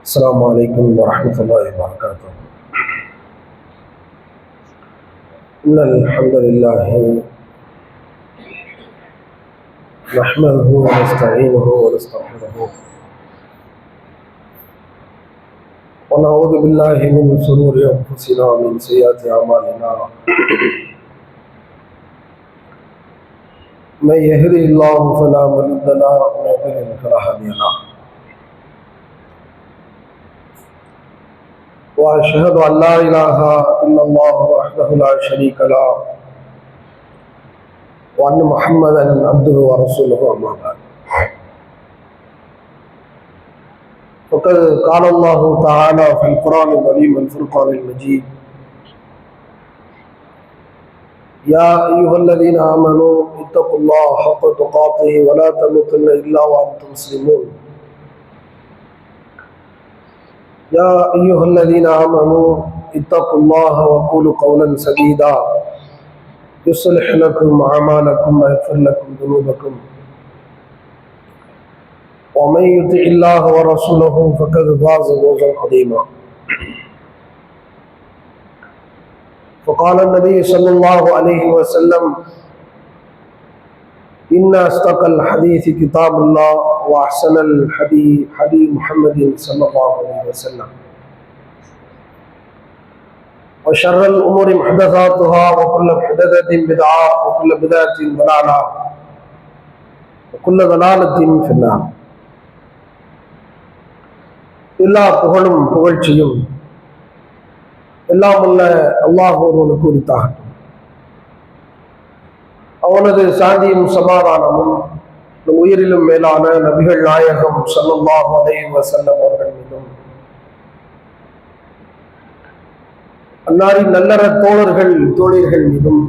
السلام عليكم ورحمة الله وبركاته. إن الحمد لله نحمده ونستعينه ونستغفره ونعوذ بالله من شرور أنفسنا ومن سيئات أعمالنا. من يهده الله فلا مضل له ومن يضلل فلا هادي له. وأشهد أن لا إله إلا الله وحده لا شريك له وأن محمدا عبده ورسوله أما بعد. فقد قال الله تعالى في القرآن الكريم والفرقان المجيد: يا أيها الذين آمنوا اتقوا الله حق تقاته ولا تموتن إلا وأنتم مسلمون. يا أيها الذين آمنوا اتقوا الله وقولوا قولا سديدا يصلح لكم أعمالكم ويغفر لكم ذنوبكم ومن يطع الله ورسوله فقد فاز فوزا عظيما. فقال النبي صلى الله عليه وسلم: إن أصدق الحديث كتاب الله وأحسن الحديث حديث محمد صلى الله عليه وسلم وشر الأمور محدثاتها وكل محدثة بدعة وكل بدعة ضلالة وكل ضلالة في النار. எல்லா புகழும் புகழ்ச்சியும் எல்லாம் உள்ள அல்லாஹ் ஒருவனுக்கு உரித்தாகட்டும். அவனது சாந்தியும் சமாதானமும் உயிரிலும் மேலான நபிகள் நாயகம் ஸல்லல்லாஹு அலைஹி வஸல்லம் அவர்கள் மீதும், அன்னாரின் நல்லற தோழர்கள் தோழியர்கள் மீதும்,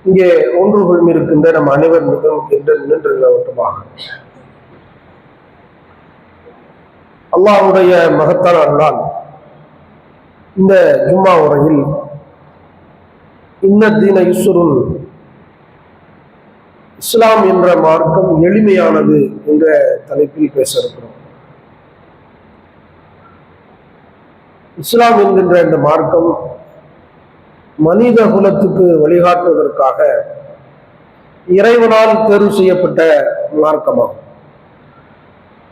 இங்கே ஒன்றுகள் இருக்கின்ற நம் அனைவர் மீதும் என்று நின்று நிலவட்டுமாக. அல்லாஹ்வுடைய மகத்தான அருளால் இந்த ஜும்மா உரையில் இன்ன தீன யுஸ்ருன், இஸ்லாம் என்ற மார்க்கம் எளிமையானது என்ற தலைப்பில் பேச இருக்கிறோம். இஸ்லாம் என்கின்ற இந்த மார்க்கம் மனித குலத்துக்கு வழிகாட்டுவதற்காக இறைவனால் தேர்வு செய்யப்பட்ட மார்க்கமாகும்.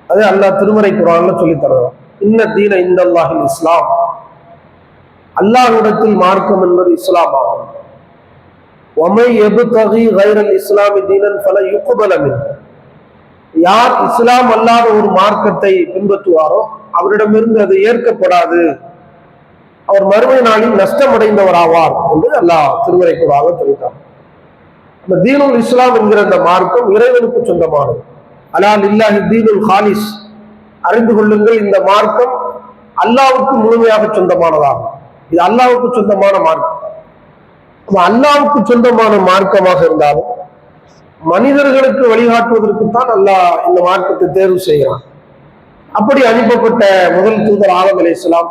அது அல்லாஹ் திருமறை குர்ஆன்ல சொல்லித் தருவான். இன்ன தீன இந்தல்லாஹில் இஸ்லாம், அல்லாஹ்விடத்தில் மார்க்கம் என்பது இஸ்லாம் ஆகும். وَمَن يَبْتَغِي غَيْرَ الْإِسْلَامِ دِينًا فَلَن يُقْبَلَ مِنْهُ. யார் இஸ்லாம் அல்லாத ஒரு மார்க்கத்தை பின்பற்றுவாரோ அவரிடமிருந்து அது ஏற்கப்படாது, அவர் மறுமை நாளில் நஷ்டமடைந்தவர் ஆவார் என்று அல்லாஹ் திருமறை குர்ஆன்ல சொல்லிட்டார். இந்த தீனுல் இஸ்லாம் என்கிற இந்த மார்க்கம் இறைவனுக்கு சொந்தமானது. அலா லில்லாஹி தீனுல் ஹாலிஸ், அறிந்து கொள்ளுங்கள், இந்த மார்க்கம் அல்லாஹ்வுக்கு முழுமையாக சொந்தமானதாகும். இது அல்லாஹ்வுக்கு சொந்தமான மார்க்கம். அல்லாஹ்வுக்கு சொந்தமான மார்க்கமாக இருந்தாலும் மனிதர்களுக்கு வழிகாட்டுவதற்குத்தான் அல்லாஹ் இந்த மார்க்கத்தை தேர்வு செய்கிறான். அப்படி அனுப்பப்பட்ட முதல் தூதர் ஆதம் அலைஹிஸ்ஸலாம்,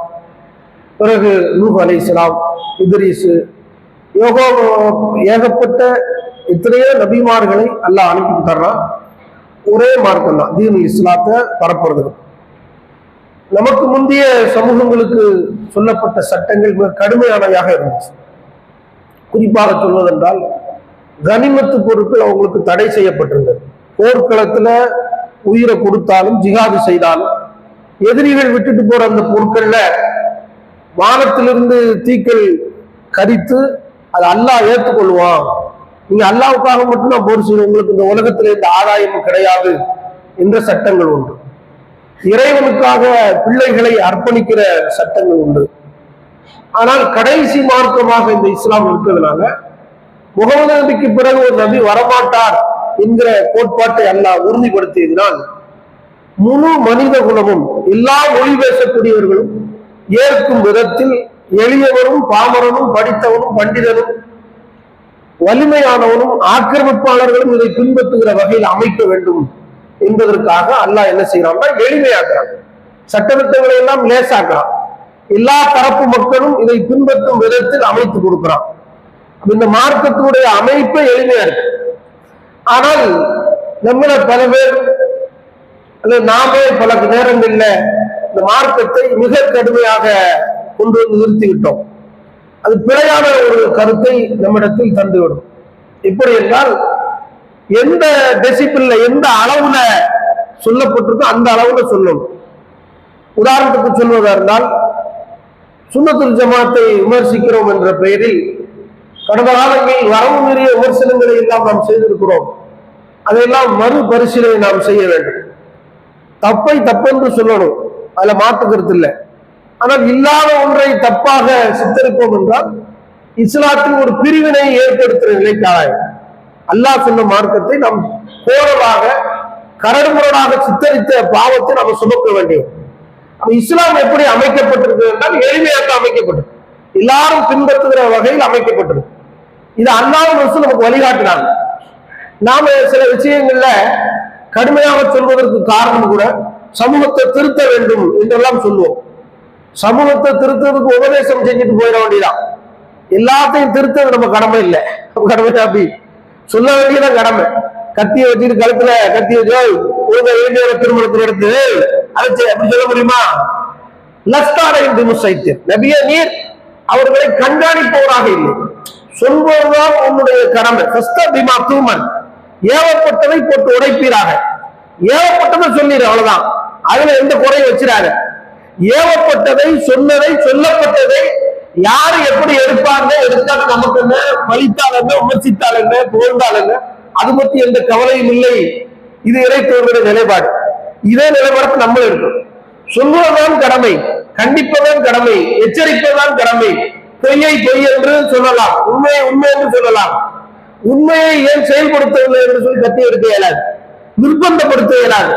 பிறகு நூஹ் அலைஹிஸ்ஸலாம், இத்ரீஸ், ஏகப்பட்ட எத்தனையோ நபிமார்களை அல்லாஹ் அனுப்பிவிட்டார்னா ஒரே மார்க்கம் தான் தீனுல் இஸ்லாத்தை பரப்புறதுக்கு. நமக்கு முந்தைய சமூகங்களுக்கு சொல்லப்பட்ட சட்டங்கள் மிக கடுமையானவையாக இருந்துச்சு. குறிப்பாக சொல்வதென்றால் கனிமத்து பொருட்கள் அவங்களுக்கு தடை செய்யப்பட்டிருந்தது. போர்க்களத்துல உயிரை கொடுத்தாலும் ஜிஹாது செய்தாலும் எதிரிகள் விட்டுட்டு போற அந்த பொருட்கள்ல வானத்திலிருந்து தீக்கள் கரித்து அதை அல்லாஹ் ஏற்றுக்கொள்வான். நீங்க அல்லாஹ்வுக்காக மட்டும்தான் போர் செய்யும், உங்களுக்கு இந்த உலகத்துல இந்த ஆதாயமும் கிடையாது என்ற சட்டங்கள் உண்டு. இறைவனுக்காக பிள்ளைகளை அர்ப்பணிக்கிற சட்டங்கள் உண்டு. ஆனால் கடைசி மார்க்கமாக இந்த இஸ்லாம் இருக்கிறதுனால முகமது நபிக்கு பிறகு ஒரு நபி வரமாட்டார் என்கிற கோட்பாட்டை அல்லாஹ் உறுதிப்படுத்தியதினால் முழு மனித குலமும், எல்லா மொழி பேசக்கூடியவர்களும் ஏற்கும் விதத்தில் எளியவரும் பாமரனும் படித்தவனும் பண்டிதனும் வலிமையானவனும் ஆக்கிரமிப்பாளர்களும் இதை பின்பற்றுகிற வகையில் அமைக்க வேண்டும் என்பதற்காக அல்லாஹ் என்ன செய்யறான்னா எளிமையாக்குறான். சட்டத்திட்டங்களை எல்லாம் லேசாக்குறான். எல்லா தரப்பு மக்களும் இதை பின்பற்றும் விதத்தில் அமைத்து கொடுக்கிறான். இந்த மார்க்கத்தினுடைய அமைப்பை எளிமையா இருக்கு. ஆனால் நம்மள பல பேர் நாமே பல நேரங்கள்ல இந்த மார்க்கத்தை மிக கடுமையாக கொண்டு வந்து நிறுத்திவிட்டோம். அது பிழையான ஒரு கருத்தை நம்மிடத்தில் தந்துவிடும். எப்படி என்றால், எந்த டெசிபிள்ல எந்த அளவுல சொல்லப்பட்டிருக்கோ அந்த அளவுல சொல்லணும். உதாரணத்துக்கு சொல்வதா இருந்தால், சுன்னத்துல் ஜமாத்தை விமர்சிக்கிறோம் என்ற பெயரில் கடந்த காலங்களில் வரவு மீறிய விமர்சனங்களை எல்லாம் நாம் செய்திருக்கிறோம். அதையெல்லாம் மறுபரிசீலனை நாம் செய்ய வேண்டும். தப்பை தப்பென்று சொல்லணும், அதுல மாற்றுக்கிறது இல்லை. ஆனால் இல்லாத ஒன்றை தப்பாக சித்தரிப்போம் என்றால் இஸ்லாத்தில் ஒரு பிரிவினை ஏற்படுத்துகிற நிலைக்காக அல்லாஹ் சொன்ன மார்க்கத்தை நாம் கோரலாக கரடுமுரடாக சித்தரித்த பாவத்தை நாம் சுமக்க வேண்டியது. இஸ்லாம் எப்படி அமைக்கப்பட்டிருக்கு என்றால் எளிமையாக அமைக்கப்பட்டிருக்கு, எல்லாரும் பின்பற்றுகிற வகையில் அமைக்கப்பட்டிருக்கு. இது அல்லாஹ்வும் ரசூலும் நமக்கு வழிகாட்டினாங்க. நாம சில விஷயங்கள்ல கடுமையாக சொல்வதற்கு காரணம் கூட சமூகத்தை திருத்த வேண்டும் என்றெல்லாம் சொல்லுவோம். சமூகத்தை திருத்ததுக்கு உபதேசம் செஞ்சுட்டு போயிட வேண்டியதான். எல்லாத்தையும் திருத்தது நம்ம கடமை இல்லை. கடமை அப்படி சொல்ல வேண்டியதான் கடமை. கத்தியை வச்சுட்டு கழுத்துல கத்தி வச்சோ வேண்டிய திருமணத்தில் எடுத்து அதை அப்படி சொல்ல முடியுமா? லஸ்தார என்று முசைத்தீர் நபியே, நீர் அவர்களை கண்காணிப்பவராக இல்லை, சொல்வதுதான் உன்னுடைய கடமை. ஏவப்பட்டதை போட்டு உடைப்பீராக. ஏவப்பட்டதை சொல்லிடு, அவ்வளவுதான். அதுல எந்த குறையும் வச்சிடாத. ஏவப்பட்டதை, சொன்னதை, சொல்லப்பட்டதை யாரு எப்படி எடுப்பாங்க, எடுத்தாலும் நமக்கு என்ன, பழித்தால் என்ன, விமர்சித்தால் என்ன, புகழ்ந்தால் என்ன, அது பற்றி எந்த கவலையும் இல்லை. இது இறைத்தோருடைய நிலைப்பாடு. இதே நிலைப்பாடு நம்ம இருக்கும். சொல்வதுதான் கடமை, கண்டிப்பதுதான் கடமை, எச்சரிப்பதுதான் கடமை. பொய்யை பொய் என்று சொல்லலாம், உண்மையை உண்மை என்று சொல்லலாம். உண்மையை ஏன் செயல்படுத்தவில்லை என்று சொல்லி கத்தி எடுக்க இயலாது, நிர்பந்தப்படுத்த இயலாது.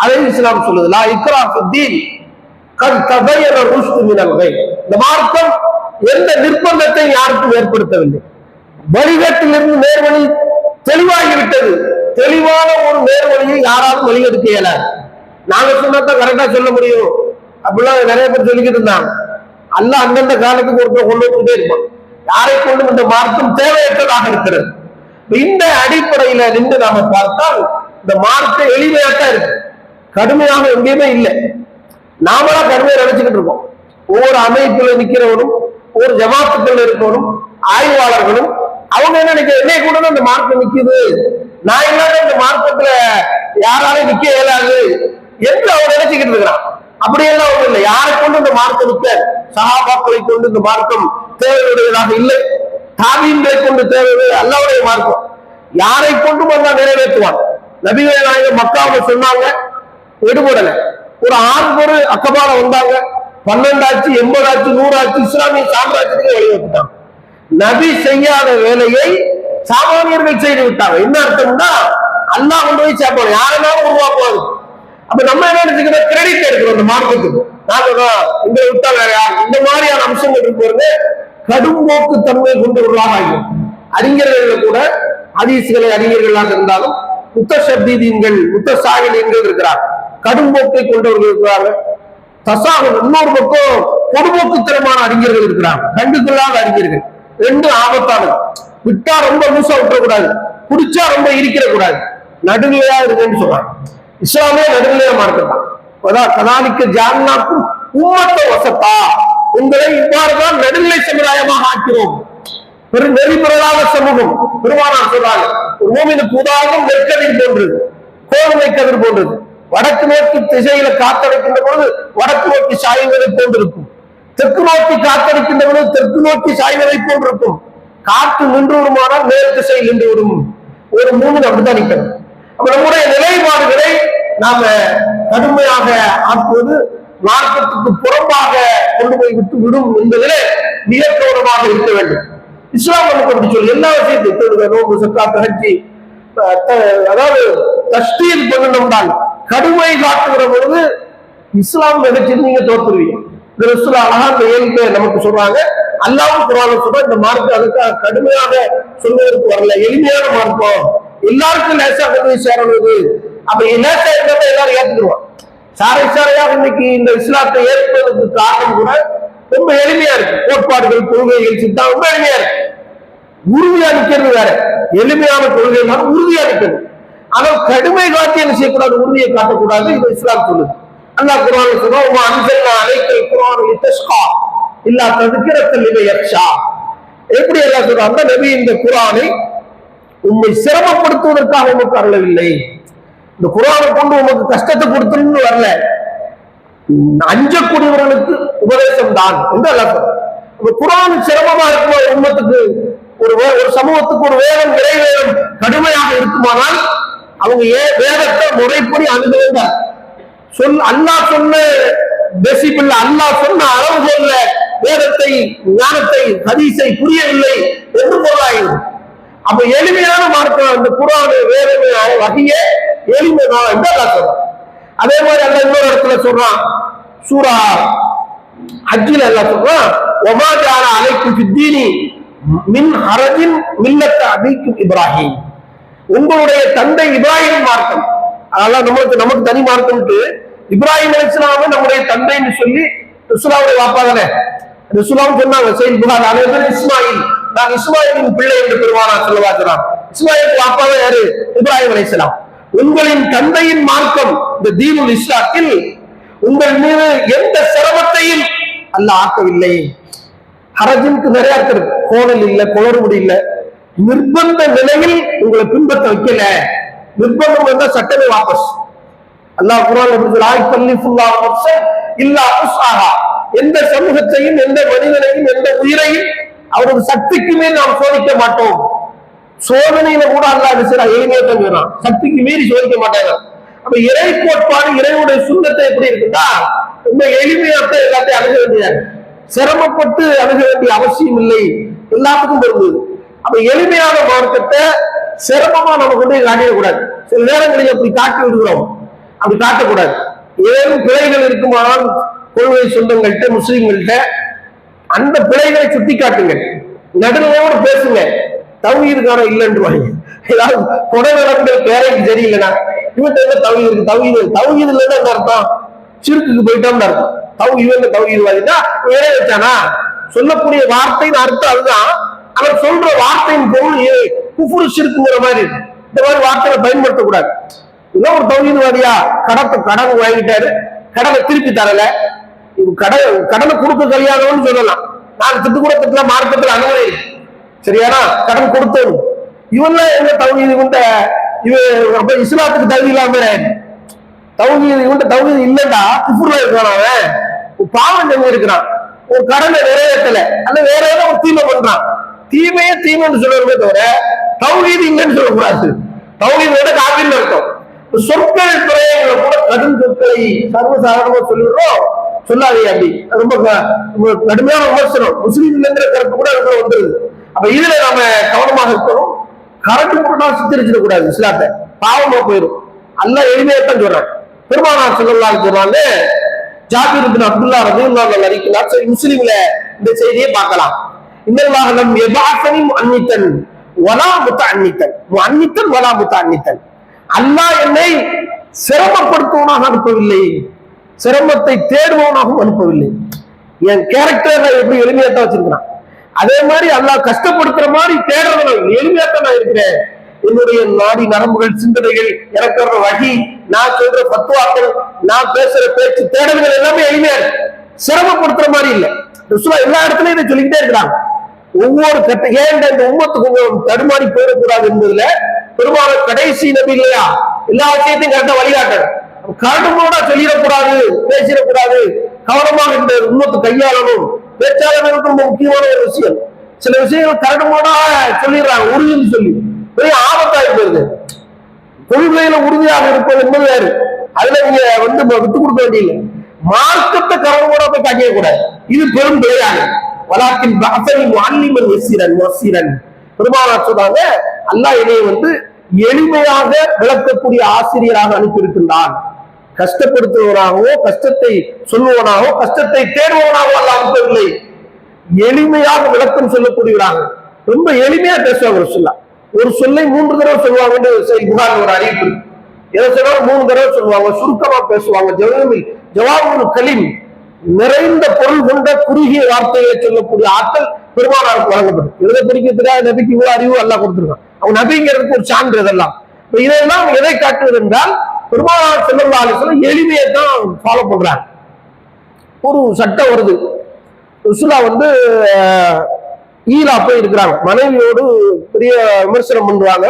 அதை இஸ்லாம் சொல்லுது. லா இக்ராஹ ஃபித்தீன் கத் தபையன ருஷ்து மினல் கய். இந்த மார்க்கம் எந்த நிர்பந்தத்தை யாருக்கும் ஏற்படுத்தவில்லை. வழிகாட்டிலிருந்து நேர்வழி தெளிவாகிவிட்டது. தெளிவான ஒரு நேர்வழியை யாராலும் வழிகெடுக்க இயலாது. நாங்க சொன்னதான் கரெக்டா சொல்ல முடியும் அப்படிலாம் நிறைய பேர் சொல்லிக்கிட்டு இருந்தாங்க. அல்லாஹ் அந்தந்த காலத்துக்கு ஒருத்தர் கொண்டு வந்துட்டே இருப்பான். யாரை கொண்டும் இந்த மார்க்கம் தேவையற்றதாக இருக்கிறது. இந்த அடிப்படையில நின்று நாம பார்த்தால் இந்த மார்க்கம் எளிமையாத்தான் இருக்கு, கடுமையாக எங்கேயுமே இல்லை. நாமளா கடுமையை நினைச்சுக்கிட்டு இருக்கோம். ஒவ்வொரு அமைப்புல நிக்கிறவனும், ஒவ்வொரு ஜமாத்துக்கள் இருக்கவனும், ஆய்வாளர்களும் அவங்க என்ன நினைக்கிற, என்னை கூட இந்த மார்க்கம் நிக்குது, நான் இல்லாத இந்த மார்க்கத்துல யாராலும் நிக்க இயலாது என்று அவன் நினைச்சுக்கிட்டு இருக்கிறான். அப்படியெல்லாம் ஒன்றும் இல்லை. யாரை கொண்டு இந்த மார்க்கம் நிற்க, சஹாபாக்களை கொண்டு இந்த மார்க்கம் தேவையுடையதாக இல்லை, தாபீன்களை கொண்டு தேவையுடைய அல்லாஹ்வுடைய மார்க்கம். யாரை கொண்டும் அல்லா நிறைவேற்றுவான். நபிகள் நாயகம் மக்காவுல சொன்னாங்க, எடுபடலை. ஒரு 6 பேர் அக்கபால வந்தாங்க, 12 ஆச்சு, 80 ஆச்சு, 100 ஆச்சு, இஸ்லாமிய சாம்ராஜ்யத்துக்கு வழிவகுத்தாங்க. நபி செய்யாத வேலையை சாமானியர்கள் செய்து விட்டாங்க. என்ன அர்த்தம்னா, அல்லாஹ் கொண்டு போய் சேர்ப்பாங்க, யாரெல்லாம் உருவாக்குவாங்க. அப்ப நம்ம என்ன நினைச்சுக்கிறோம், கிரெடிட் எடுக்கிறோம் அந்த மார்க்கத்துக்கு. இந்த விட்டா வேற யார், இந்த மாதிரியான அம்சங்கள் இருப்பது கடும் போக்கு தன்மை கொண்டவர்களாக ஆகும். அறிஞர்கள் கூட ஹதீஸ்களை அறிஞர்களாக இருந்தாலும் முத்தஷத்தீதீன்கள், முத்தசாகிலீன்கள் இருக்கிறார், கடும் போக்கை கொண்டவர்கள் இருக்கிறார்கள். இன்னொரு பக்கம் பொதுபோக்குத்தனமான அறிஞர்கள் இருக்கிறாங்க, கண்டுகொள்ளாத அறிஞர்கள். ரெண்டு ஆபத்தானது. விட்டா ரொம்ப லூசா விட்டுறக்கூடாது, குடிச்சா ரொம்ப இருக்கிற கூடாது, நடுநிலையா இருக்குன்னு சொல்றாங்க. இஸ்லாமே நடுநிலையா மார்க்கத்தான். கதாலிக்க ஜான்னாக்கும் உம்மத்த வசத்தா, உங்களை இவ்வாறுதான் நடுநிலை சமுதாயமாக ஆக்கிறோம், நெறிமுறையாக சமூகம். பெருமானார் சொல்றாங்க, ஒரு மூமினுக்கு உதாரணம் நெற்கதிர் போன்றது, கோதுமை கதிர் போன்றது. வடக்கு நோக்கி திசையில காத்தடிக்கின்ற பொழுது வடக்கு நோக்கி சாய்வதை போன்றிருக்கும், தெற்கு நோக்கி காத்தடிக்கின்ற பொழுது தெற்கு நோக்கி சாய்வதை போன்றிருக்கும். காற்று நின்று விடுமானால் நேர் திசையில் நின்று விடும். ஒரு மூமின் அப்படித்தான் நிற்கணும். அப்ப நம்முடைய நிலைப்பாடுகளை நாம கடுமையாக ஆக்குவது மார்க்கத்துக்கு புறம்பாக கொண்டு போய் விட்டு விடும் என்பதிலே மிக கவனமாக இருக்க வேண்டும். இஸ்லாம் நமக்கு அப்படி சொல்லி எல்லா விஷயத்தையும் நோம்பு, சக்காத், ஹஜ்ஜி, அதாவது தஸ்தீர் பண்ணணும்தான் கடுமை காட்டுகிற பொழுது இஸ்லாம் நினைச்சு நீங்க தோற்றுவீங்க. இந்த ரசூல் அழகா இந்த ஏழ்மை நமக்கு சொல்றாங்க. அல்லாஹ்வும் குர்ஆன்ல சொல்ற இந்த மார்க்கம் அதுக்காக கடுமையாக சொல்வதற்கு வரல, எளிமையான மார்க்கம், எல்லாருக்கும் லேசா கொண்டு போய் சேரணுது. அப்ப லேசா இருக்கிறத எல்லாரும் ஏற்றுக்குருவான். சாரை சாரையாக இன்னைக்கு இந்த இஸ்லாத்தை ஏற்பதற்கு காரணம் கூட ரொம்ப எளிமையா இருக்கு. கோட்பாடுகள், கொள்கைகள், சித்தம் ரொம்ப எளிமையா இருக்கு. உறுதியா நிக்கிறது வேற, எளிமையான கொள்கைகள் உறுதியா நிற்கிறது. ஆனால் கடுமை காட்டி என்ன செய்யக்கூடாது, உறுதியை காட்டக்கூடாது. இது இஸ்லாம் சொல்லுது. அல்லாஹ் குர்ஆன்ல சொல்றான் அன்சல்னா அலைக்கல் குர்ஆன லிதஷ்கா இல்லா தذكرةً லிமன் யக்ஷா. எப்படி அல்லாஹ் சொல்றாங்க, நபி இந்த குர்ஆனை உம்மை சிரமப்படுத்துவதற்காக உமக்கு அருளவில்லை, இந்த குர்ஆனை கொண்டு உமக்கு கஷ்டத்தை கொடுத்துன்னு வரல, அஞ்சக்கூடியவர்களுக்கு உபதேசம் தான் என்று அல்லாஹ் சொல்றான். குர்ஆன் சிரமமா இருக்குமா உம்மத்துக்கு, ஒரு சமூகத்துக்கு ஒரு வேதம் இறைவேதம் கடுமையாக இருக்குமானால் அவங்க வேதத்தை முறைப்படி அணுகுவாங்க. அல்லாஹ் சொன்ன டெசிபிள், அல்லாஹ் சொன்ன அளவுகோல்ல வேதத்தை ஞானத்தை ஹதீஸை புரியவில்லை என்று பொருளாயிடும். அப்ப எளிமையான மார்க்கம் அந்த குர்ஆன் வேதமே வகையே எளிமைதான் என்று அல்லாஹ் சொல்றான். அதே மாதிரி அல்லாஹ் இன்னொரு இடத்துல சொல்றான், சூரா ஹஜ்ஜில் அல்லாஹ் சொல்றான் வமா ஜஅல அலைக்கும் ஃபித்தீனி மின் ஹரஜின் மில்லத்த அபீக்கும் இப்ராஹிம். உங்களுடைய தந்தை இப்ராஹிம் மார்க்கம், அதெல்லாம் நமக்கு தனி மார்க்கம்ட்டு இப்ராஹிம் அலைஹிஸ்ஸலாமை நம்முடைய தந்தைன்னு சொல்லி ரசூலுல்லாஹ்வுடைய வாப்பா தானே, ரசூலுல்லாஹ் சொன்னாங்க சையத் புகாரி அலைஹி இஸ்மாயில், நான் இஸ்மாயிலின் பிள்ளை என்று பெருமானார் ஸல்லல்லாஹு அலைஹி வஸல்லம். இஸ்மாயிலுக்கு வாப்பாவே யாரு? இப்ராஹிம் அலைஹிஸ்ஸலாம். உங்களின் தந்தையின் மார்க்கம் இந்த தீனுல் இஸ்லாத்தில் உங்கள் மீது எந்த சிரமத்தையும் அல்லாஹ் ஆக்கவில்லை. ஹரஜினுக்கு நிறைய இருக்கு, கோணல் இல்ல, குளறுபடி இல்ல, நிர்பந்த நிலையில் உங்களை பின்பற்ற வைக்கல. நிர்பந்தம் வந்தா சட்டமே வாபஸ். அல்லாஹ் குர்ஆன்ல எப்படி சொல்றான், இல்லா உஸ்ஆஹா, எந்த சமூகத்தையும் எந்த மனிதனையும் எந்த உயிரையும் அவரது சக்திக்கு மேல் நாம் சோதிக்க மாட்டோம். சோதனையில கூட அல்லாஹ் எளிமையா சொல்றான், சக்திக்கு மீறி சோதிக்க மாட்டாங்க. அப்ப இறை கோட்பாடு இறைவனுடைய சுண்ணத்தை எப்படி இருக்குன்னா ரொம்ப எளிமையாக எல்லாத்தையும் அணுக வேண்டியது, சிரமப்பட்டு அணுக வேண்டிய அவசியம் இல்லை, எல்லாத்துக்கும் பொருந்தது. அப்ப எளிமையான மார்க்கத்தை சிரமமா நம்ம கொண்டு காட்டிடக்கூடாது. சில நேரங்களில் அப்படி காட்டி விடுகிறோம், அப்படி காட்டக்கூடாது. ஏதும் பிழைகள் இருக்குமானால் கொள்கை சொந்தங்கள்கிட்ட முஸ்லீம்கள்கிட்ட அந்த பிழைகளை சுட்டி காட்டுங்கள், நடுநிலையோடு பேசுங்க. தௌஹீதுக்கான இல்லைன்றுவாங்க, ஏதாவது கொடை நடங்கள் பேரைக்கு சரியில்லைனா இவன் தௌஹீது இருக்கு, தௌஹீது இல்லைன்னா என்ன அர்த்தம், சிறுக்குக்கு போயிட்டோம்னு அர்த்தம். தௌஹீதுவாதினா வேற வச்சானா, சொல்லக்கூடிய வார்த்தையின் அர்த்தம் அதுதான். அவர் சொல்ற வார்த்தையின் பொருள் குஃப்ரு ஷிர்க்குங்கிற மாதிரி இருக்கு. இந்த மாதிரி வார்த்தையை பயன்படுத்தக்கூடாது. இதெல்லாம் ஒரு தௌஹீதுவாதியா கடன் வாங்கிட்டாரு, கடனை திருப்பி தரல, கடனை கொடுக்க கல்யாணம்னு சொல்லலாம். நான் திட்டு கூட திட்டல, மார்க்கத்தில் அனுமதி இருக்கு, சரியானா கடன் கொடுத்தோம். இவன்லாம் எங்க தௌஹீது கொண்ட அப்ப இஸ்லாத்துக்கு தகுதி இல்லாம தௌஹீது இல்லைண்டா குஃப்ருல இருக்கான், அவன் பாவம் செஞ்சு இருக்கிறான், ஒரு கடனை நிறைவேற்றல, அல்ல வேற ஏதோ ஒரு தீமை பண்றான். தீமையே தீமைன்னு சொல்லுறதே தவிர தௌஹீது இல்லைன்னு சொல்லக்கூடாது. தௌஹீதோட காப்பின்னு அர்த்தம். சொற்கள் துறைகளை கூட கடும் சொற்களை சர்வசாதாரணமா சொல்லிடுறோம், சொல்லாதே அப்படி ரொம்ப கடுமையான விமர்சனம் முஸ்லீம் இல்லைங்கிற கருத்து கூட அதுக்குள்ள வந்துருது. அப்ப இதுல நாம கவனமாக இருக்கணும். கரண்ட் போட்டா சித்தரிச்சிடக்கூடாது, இஸ்லாத்தை பாவமா போயிடும். அல்லாஹ் எளிமையத்தான் சொல்றான். பெருமானார் ஸல்லல்லாஹு அலைஹி வஸல்லம் ஜாபிர் இப்னு அப்துல்லாஹ் ரலியல்லாஹு அன்ஹு அறிவிக்கிறார். சரி, முஸ்லிம்ல இந்த செய்தியை பார்க்கலாம். இன்னல்லாஹ லம் யபஅஸனி முஅன்னிதன் வலா முத்தஅன்னிதன், முஅன்னிதன் வலா முத்தஅன்னிதன். அல்லாஹ் என்னை சிரமப்படுத்துவனாக அனுப்பவில்லை, சிரமத்தை தேடுவனாகவும் அனுப்பவில்லை. என் கேரக்டர் எப்படி எளிமையாத்தான் வச்சிருக்கிறான், அதே மாதிரி அல்லாஹ் கஷ்டப்படுத்துற மாதிரி தேடுறது எளிமையாத்தான் நான் இருக்கிறேன். என்னுடைய நாடி நரம்புகள் சிந்தனைகள் எனக்கு வர்ற வகி, நான் சொல்ற பத்துவாக்கள், நான் பேசுற பேச்சு தேடல்கள் எல்லாமே எளிமையா இருக்கு, சிரமப்படுத்துற மாதிரி இல்லை. எல்லா இடத்துலயும் இதை சொல்லிக்கிட்டே இருக்கிறாங்க. ஒவ்வொரு கட்ட ஏன் இந்த உம்மத்து கொஞ்சம் தடுமாறி போயிடக்கூடாது என்பதுல பெரும்பாலும் கடைசி நபி இல்லையா, எல்லா விஷயத்தையும் கரெக்டா வழிகாட்டணும். கரடுமோட சொல்லிடக்கூடாது, பேசிடக்கூடாது, கவனமாக இந்த உம்மத்து கையாளணும். பேச்சாளர்களுக்கு ரொம்ப முக்கியமான ஒரு விஷயம். சில விஷயங்கள் கரடுமோட சொல்லிடுறாங்க, உறுதின்னு சொல்லி பெரிய ஆபத்தாகி போயிருது. கொள்கையில உறுதியாக இருப்பது என்பது வேறு, அதுல நீங்க விட்டு கொடுக்க வேண்டியதில்லை. மார்க்கத்தை கரடுமோட போய் காட்டிய கூடாது, இது பெரும் பிழையாக. வலாக்கின் பெருமானார் சொல்றாங்க, அல்லாஹ் என்னை எளிமையாக விளக்கக்கூடிய ஆசிரியராக அனுப்பியிருக்கின்றான். கஷ்டப்படுத்துவனாகவோ கஷ்டத்தை சொல்லுவனாகவோ கஷ்டத்தை தேடுவனாகவோ அல்லாஹ் அனுப்பவில்லை, எளிமையாக விளக்கம் சொல்லக்கூடியவராக. ரொம்ப எளிமையா பேசுவாங்க. சொல்லலாம் ஒரு சொல்லை 3 தடவை சொல்லுவாங்க. புகார் ஒரு அறிவிப்பு, எதை சொன்னாலும் 3 தடவை சொல்லுவாங்க, சுருக்கமா பேசுவாங்க. ஜவாபுல் கலீம், நிறைந்த பொருள் கொண்ட குறுகிய வார்த்தையை சொல்லக்கூடிய ஆற்றல் பெருமானாருக்கு வழங்கப்படும். எழுத பிடிக்கிறதுக்காக நபிக்கு இவ்வளவு அறிவு எல்லாம் கொடுத்துருக்கான். அவங்க நபிங்கிறதுக்கு ஒரு சான்று. இதெல்லாம் இதெல்லாம் எதை காட்டுவது என்றால், பெருமானார் ஸல்லல்லாஹு அலைஹி வஸல்லம் எளிமையை தான் ஃபாலோ பண்றாங்க. ஒரு சட்டம் வருது, ரசூலா ஈலா போய் இருக்கிறாங்க, மனைவியோடு பெரிய விமர்சனம் பண்றாங்க,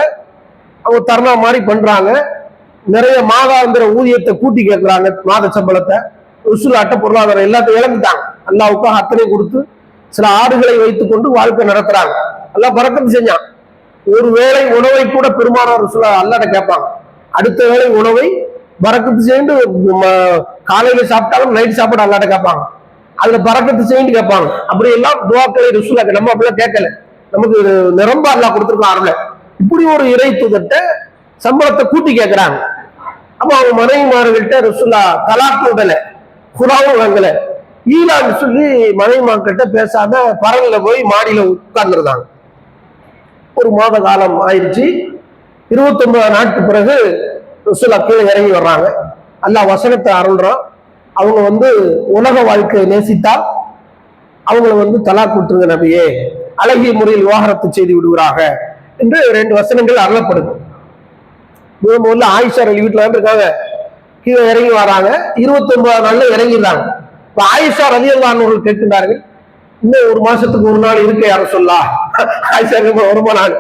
அவங்க தர்ணா மாதிரி பண்றாங்க, நிறைய மாதாந்திர ஊதியத்தை கூட்டி கேட்கிறாங்க, மாத சம்பளத்தை. ரசூலாட்ட பொருளாதாரம் எல்லாத்தையும் இழந்துட்டாங்க, அல்லாஹ்வுக்காக அத்தனை கொடுத்து சில ஆடுகளை வைத்துக் கொண்டு வாழ்க்கை நடத்துறாங்க. அல்லாஹ் பரக்கத்து செஞ்சான். ஒரு வேளை உணவை கூட பெருமானார் ரசூலா அல்லாஹ்ட்ட கேட்பாங்க, அடுத்த வேளை உணவை பரக்கத்து செய்து காலையில சாப்பிட்டாலும் நைட் சாப்பாடு அல்லாஹ்ட்ட கேட்பாங்க, அதுல பரக்கத்து செய்து கேட்பாங்க. அப்படி எல்லாம் துஆக்களை ரசூலா நம்ம அப்படிலாம் கேட்கல, நமக்கு நிரம்ப அல்லாஹ் கொடுத்திருக்கான் அருள. இப்படி ஒரு இறை தூதர்ட்ட சம்பளத்தை கூட்டி கேட்கிறாங்க. அப்ப அவங்க மனைவிமார்கள்ட்ட ரசூலா தலாக்கு விடல, குராவும் வாங்கல, ஈலான்னு சொல்லி மனைவிமார்கிட்ட பேசாம பரல்ல போய் மாடியில உட்கார்ந்துருந்தாங்க. ஒரு மாத காலம் ஆயிடுச்சு. 29 நாட்கு பிறகு ரசூலா கீழே இறங்கி வர்றாங்க. அல்லாஹ் வசனத்தை அருள்றான், அவங்க உலக வாழ்க்கையை நேசித்தால் அவங்களை தலாக் விட்டுருங்க நபியே, அழகிய முறையில் விவாகரத்து செய்து விடுகிறாக என்று 2 வசனங்கள் அருளப்படுது. முதல்ல ஆயிஷா ரலி வீட்டுல இருக்காங்க, கீழே இறங்கி வராங்க, 29 நாள்ல இறங்கிடுறாங்க. இப்ப ஆயிஷா ரலியல்லாஹு அன்ஹா கேட்கின்றார்கள், இன்னும் 1 மாசத்துக்கு 1 நாள் இருக்க யார சொல்லா, ஆயிஷா ஒரு நாள்.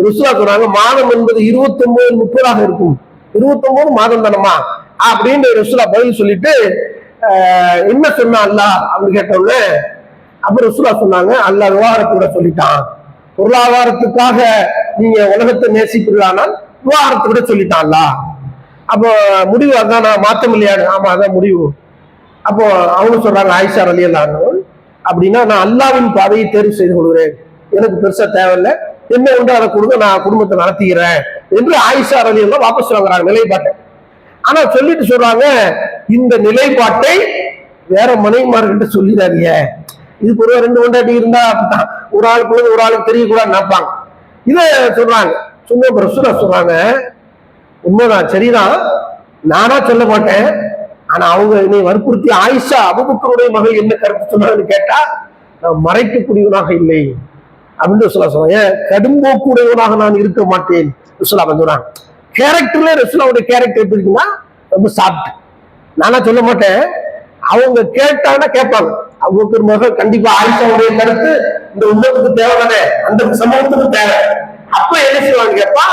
ரசூலா சொல்றாங்க, மாதம் என்பது 29 30 இருக்கும், 29 மாதம் தானமா அப்படின்னு ரசூலா பதில் சொல்லிட்டு, என்ன சொன்னா அல்லாஹ் அப்படின்னு கேட்டவங்க, அப்புறம் ரசூலா சொன்னாங்க, அல்லாஹ் விவாகரத்தோட சொல்லிட்டான், பொருளாதாரத்துக்காக நீங்க உலகத்தை நேசிப்பீர்களானால் விவாகரத்தோட சொல்லிட்டான்ல, அப்போ முடிவு அதான், நான் மாத்த முடியாது. ஆமா அதான் முடிவு. அப்போ அவங்க சொல்றாங்க, ஆயிஷா ரலியல்லாஹு அன்ஹா, அப்படின்னா நான் அல்லாஹ்வின் பாதையை தேர்வு செய்து கொள்கிறேன், எனக்கு பெருசா தேவையில்லை, என்ன உண்டு அதை கொடுங்க, நான் குடும்பத்தை நடத்துகிறேன் என்று ஆயிஷா ரலியல்லாஹு வாபஸ் வாங்குறாங்க நிலைப்பாட்டை. ஆனா சொல்லிட்டு சொல்றாங்க, இந்த நிலைப்பாட்டை வேற மனைவிமார்கிட்ட சொல்லிடாதீங்க, இது பொதுவா 2 கொண்டாட்டி இருந்தா அப்படித்தான், ஒரு ஆளுக்குள்ள ஒரு ஆளுக்கு தெரியக்கூடாது நினைப்பாங்க. இதை சொல்றாங்க. சும்மா ரசூலா சொல்றாங்க, உண்மைதான், சரிதான், நானா சொல்ல மாட்டேன், ஆனா அவங்க என்னை வற்புறுத்தி ஆயிஷா அபூபக்கருடைய மகள் என்ன கருத்து சொன்னாங்கன்னு கேட்டா, நான் மறைக்கக்கூடியவனாக இல்லை அப்படின்னு ரசூலா சொல்றாங்க. கடும்போக்குடையவனாக நான் இருக்க மாட்டேன் ரசூலா சொல்றாங்க. கேரக்டர்ல ரசூலாவுடைய கேரக்டர் எப்படி இருக்குன்னா, ரொம்ப சாப்பிட்டு, நானா சொல்ல மாட்டேன், அவங்க கேட்டாங்கன்னா கேட்பாங்க. அபூபக்கர் மகள் கண்டிப்பா ஆயிஷாவுடைய கருத்து இந்த உலகத்துக்கு தேவை தானே, அந்த சமூகத்துக்கு தேவை, அப்ப என்ன செய்வாங்க கேட்பா,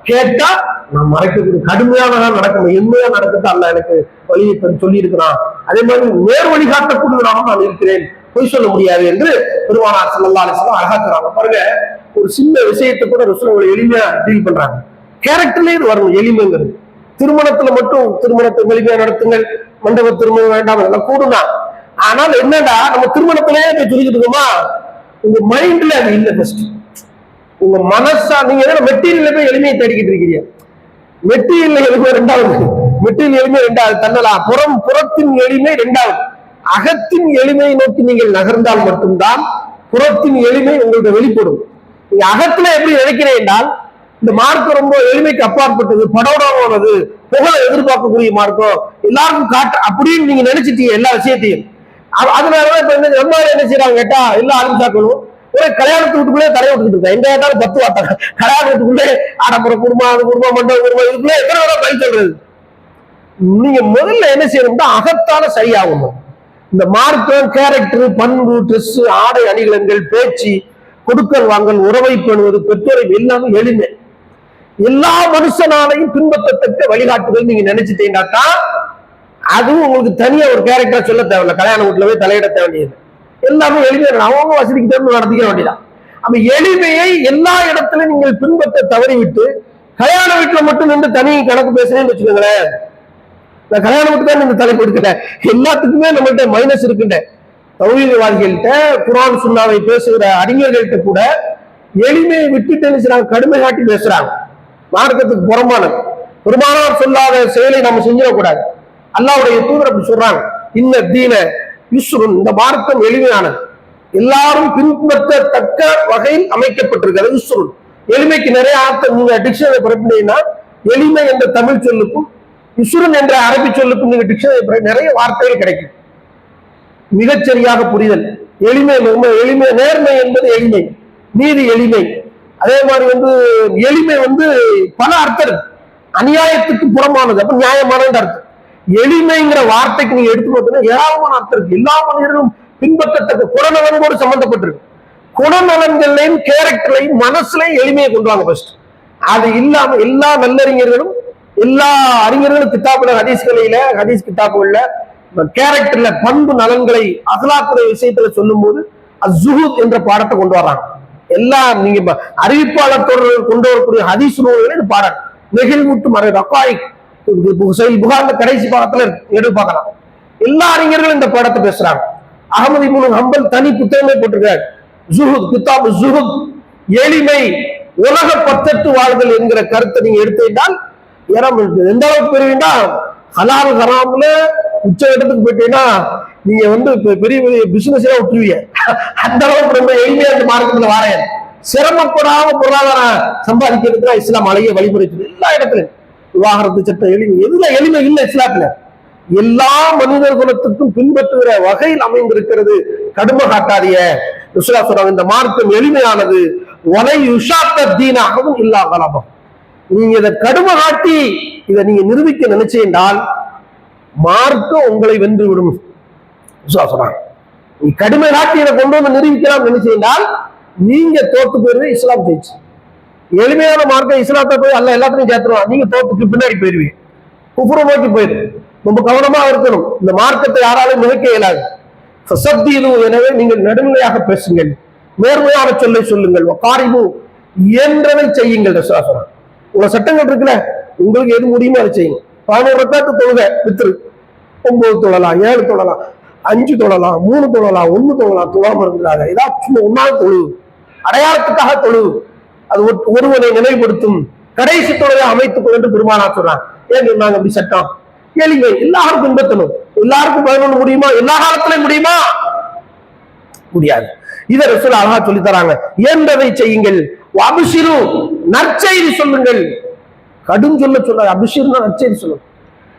கேட்டா நான் மறைக்கக்கூடிய கடுமையான நடக்கணும், எண்மையா நடக்கத்தான் அல்ல எனக்கு வழியை சொல்லி இருக்கிறான், அதே மாதிரி நேர் வழி காட்டக்கூடியவனாக நான் இருக்கிறேன், பொய் சொல்ல முடியாது என்று பெருமானார் ஸல்லல்லாஹு அலைஹி வஸல்லம் அழகாக்குறாங்க. பாருங்க, ஒரு சின்ன விஷயத்தை கூட ரசூலுல்லாஹ் எளிமையா டீல் பண்றாங்க. கேரக்டர்லயே வரணும் எளிமைங்கிறது. திருமணத்துல மட்டும் திருமணத்தை எளிமையா நடத்துங்கள், மண்டப திருமணம் வேண்டாம், அதெல்லாம் கூடுதான். ஆனால் என்னடா, நம்ம திருமணத்திலேயே சொல்லிக்கிட்டு இருக்கோமா, உங்க மைண்ட்ல அது இல்லை. ஃபர்ஸ்ட் உங்க மனசா, நீங்க மெட்டீரியல் போய் எளிமையை தேடிக்கிட்டு இருக்கீங்க, மெட்டீரியல் எளிமை 2வது, மெட்டீரியல் எளிமை 2வது தன்னலாம், புறத்தின் எளிமை 2வது, அகத்தின் எளிமையை நோக்கி நீங்கள் நகர்ந்தால் மட்டும்தான் புறத்தின் எளிமை உங்கள்ட்ட வெளிப்படும். நீங்க அகத்துல எப்படி நினைக்கிறேன் என்றால், இந்த மார்க்கம் ரொம்ப எளிமைக்கு அப்பாற்பட்டது, படோடமானது, புகழை எதிர்பார்க்கக்கூடிய மார்க்கம், எல்லாருக்கும் காட்ட அப்படின்னு நீங்க நினைச்சிட்டீங்க எல்லா விஷயத்தையும். அதனாலதான் இப்ப நம்ம என்ன செய்யறாங்க கேட்டா, எல்லாம் ஆரம்பிச்சாக்கணும், ஒரு கல்யாணத்து வீட்டுக்குள்ளே தடை விட்டுக்கிட்டு இருக்கேன், எங்க கேட்டாலும் 10 வார்த்தை கல்யாண வீட்டுக்குள்ளே ஆடம்பர குடும்பம், அது குடும்பம், மண்டப குடும்பம், இதுக்குள்ளே எத்தனை வர பதில் சொல்றது. நீங்க முதல்ல என்ன செய்யணும்னா அகத்தால சரியாகணும். இந்த மார்க்கம், கேரக்டர், பண்பு, ட்ரெஸ், ஆடை அணிகலன்கள், பேச்சு, கொடுக்கல் வாங்கல், உறவை பண்ணுவது, பெற்றோரை எல்லாமே எளிமை, எல்லா மனுஷனாலையும் பின்பற்றத்தக்க வழிகாட்டுதல் நீங்க நினைச்சிட்டீங்கன்னா தான் அதுவும் உங்களுக்கு தனியா ஒரு கேரக்டரா சொல்ல தேவையில்ல, கல்யாண வீட்டுல போய் தலையிட தேவையில்லை, எல்லாமே எளிமையா அவங்க வசதிக்கு தேர்ந்து நடத்திக்க வேண்டியதான். அப்ப எளிமையை எல்லா இடத்துலயும் நீங்கள் பின்பற்ற தவறிவிட்டு கல்யாண வீட்டுல மட்டும் நின்று தனி கணக்கு பேசுறேன்னு வச்சுக்கோங்களேன், நான் கல்யாண வீட்டு தான் இந்த தலைப்பு எடுக்கிறேன், எல்லாத்துக்குமே நம்மள்ட்ட மைனஸ் இருக்குண்ட. தௌஹீத்வாதிகள்கிட்ட, குர்ஆன் சுன்னாவை பேசுகிற அறிஞர்கள்ட்ட கூட எளிமையை விட்டுட்டு கடுமை காட்டி பேசுறாங்க, மார்க்கத்துக்கு புறம்பானது. பெருமானார் சொல்லாத செயலை நம்ம செஞ்சிடக்கூடாது. அல்லாஹ்வுடைய தூதர் அப்படி சொல்றாங்க, இன்ன தீன யுஸ்ருன், இந்த மார்க்கம் எளிமையானது, எல்லாரும் பின்பற்றத்தக்க வகையில் அமைக்கப்பட்டிருக்கிறது. யுஸ்ருன், எளிமைக்கு நிறைய அர்த்தம். நீங்க டிக்ஷனரி பரப்பினீங்கன்னா எளிமை என்ற தமிழ் சொல்லுக்கும் யுஸ்ருன் என்ற அரபி சொல்லுக்கும் நீங்க டிக்ஷனரி நிறைய வார்த்தைகள் கிடைக்கும். மிகச்சரியாக புரிதல். எளிமை, எளிமை, நேர்மை என்பது எளிமை, நீதி எளிமை. அதே மாதிரி எளிமை பல அர்த்தம். அநியாயத்துக்கு புறமானது. அப்ப நியாயமானது அர்த்தம். எளிமைங்கிற வார்த்தைக்கு நீங்க எடுத்து பார்த்தீங்கன்னா ஏராளமான அர்த்தம் இருக்கு. எல்லா மனிதர்களும் பின்பற்றத்தக்க குணநலன்களோடு சம்பந்தப்பட்டிருக்கு. குணநலன்களையும் கேரக்டர்லையும் மனசுலையும் எளிமையை கொண்டு வாங்க ஃபர்ஸ்ட். அது இல்லாம எல்லா நல்லறிஞர்களும் எல்லா அறிஞர்களும் கிதாபுல ஹதீஸ் கிதாபுகள்ல கேரக்டர்ல பண்பு நலன்களை அகலாக்குற விஷயத்துல சொல்லும் போது அஸ்ஸுஹூத் என்ற பாடத்தை கொண்டு வர்றாங்க. எல்லாம் நீங்க அறிவிப்பாளர் தொடர்கள் கொண்டு வரக்கூடிய ஹதீஸ் நூல்களை இது பாடம். நெகிழ்வுட்டு மறை ரக்காய் புகார்ல கடைசி பாடத்துல எடுத்து பார்க்கலாம். எல்லா அறிஞர்களும் இந்த பாடத்தை பேசுறாங்க. அகமது இப்னு ஹம்பல் தனி புத்தகமே போட்டிருக்காரு. ஜுஹுத், கிதாபு ஜுஹுத், எளிமை, உலக பற்றற்று வாழ்தல் என்கிற கருத்தை நீங்க எடுத்துக்கிட்டால் எந்த அளவுக்கு பெறுவீங்கன்னா ஹலால் ஹராம்ல உச்ச இடத்துக்கு போயிட்டீங்கன்னா நீங்க பெரிய பெரிய பிசினஸ் விட்டுருவீங்க. அந்த அளவுக்கு ரொம்ப எளிமையா இந்த மார்க்கத்துல வாரையன். சிரமப்படாம பொருளாதாரம் சம்பாதிக்கிறதுக்கு இஸ்லாம் அழகிய வழிமுறைக்குது. எல்லா இடத்துலயும் விவாகரத்து சட்டம் எளிமை, எதுல எளிமை இல்லை இஸ்லாத்துல. எல்லா மனித குலத்துக்கும் பின்பற்றுகிற வகையில் அமைந்திருக்கிறது. கடுமை காட்டாதிய ருசுலா சொல்றாங்க, இந்த மார்க்கம் எளிமையானது. ஒலை உஷாத்த தீனாகவும் இல்லா கலாபம். நீங்க இதை கடுமை காட்டி இதை நீங்க நிரூபிக்க நினைச்சேன்றால் மார்க்கம் உங்களை வென்று விடும் சொல்றாங்க. நீ கடுமை காட்டி இதை கொண்டு வந்து நிரூபிக்கலாம் நினைச்சேன்றால் நீங்க தோத்து போயிருவீங்க. இஸ்லாம் ஜெயிச்சு எளிமையான மார்க்கம் இஸ்லாத்தை போய் அல்ல எல்லாத்தையும் சேர்த்துருவான். நீங்க தோத்துக்கு பின்னாடி போயிருவீங்க, குஃப்ரை நோக்கி போயிரு. ரொம்ப கவனமா இருக்கணும். இந்த மார்க்கத்தை யாராலும் மிதக்க இயலாது. எனவே நீங்கள் நடுநிலையாக பேசுங்கள், நேர்மையான சொல்லை சொல்லுங்கள். காரிமு இயன்றதை செய்யுங்கள். உங்க சட்டங்கள் இருக்குல்ல, உங்களுக்கு எது முடியுமோ அதை செய்யுங்க. 11 ரக்காத்து தொழுகை வித்துரு, 9 தொழலாம், 7 தொழலாம், 5 தொழலாம், 3 தொழலாம், 1 தொழலாம். தொழாம இருக்கிறாங்க. ஏதாவது சும்மா ஒன்னாவது தொழு, அடையாளத்துக்காக தொழு. அது ஒருவனை நினைவுபடுத்தும். கடைசி தொழிலை அமைத்துக் கொண்டு பெருமானா சொல்றாங்க. ஏன் சொன்னாங்க அப்படி சட்டம்? எளிமை, எல்லாரும் பின்பற்றணும். எல்லாருக்கும் 11 முடியுமா? எல்லா காலத்திலையும் முடியுமா? முடியாது. இதை ரசூல் அழகா சொல்லி தராங்க. என்றதை செய்யுங்கள். அபிஷிரு, நற்செய்தி சொல்லுங்கள். கடும் சொல்ல சொன்னாங்க. அபிஷிருனா நற்செய்தி சொல்லுங்க.